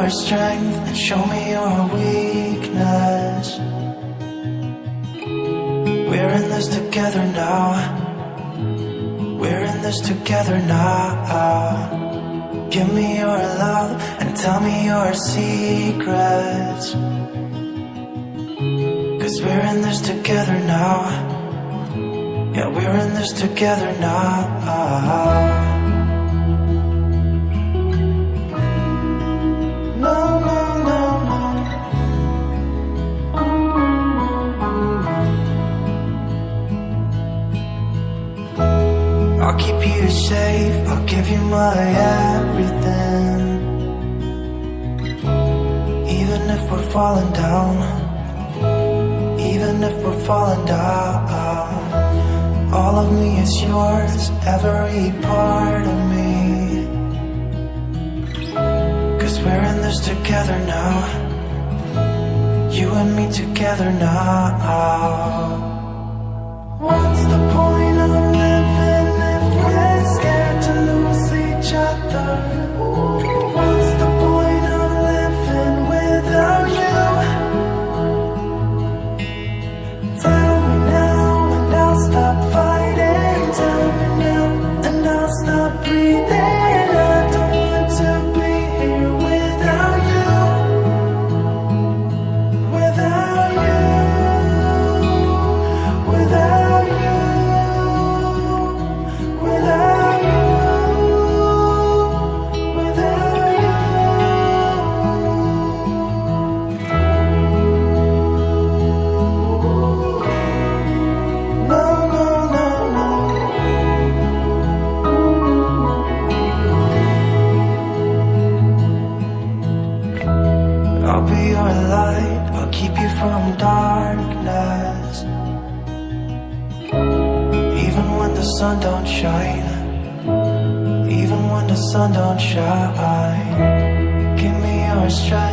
your strength and show me your weakness. We're in this together now. We're in this together now. Give me your love and tell me your secrets. 'Cause we're in this together now. Yeah, we're in this together now. No, no, no, no. I'll keep you safe, I'll give you my everything. Even if we're falling down, even if we're falling down, all of me is yours, every part of me. 'Cause we're in this together now. You and me together now. What's the point of living if we're scared to lose each other? What's the point of living without you? Tell me now and I'll stop fighting. Tell me now and I'll stop breathing. I don't want to be here without you. Without you. Without you. Without you. Without you. No, no, no, no. I'll be your light, I'll keep you from darkness. Even when the sun don't shine, even when the sun don't shine. Give me your strength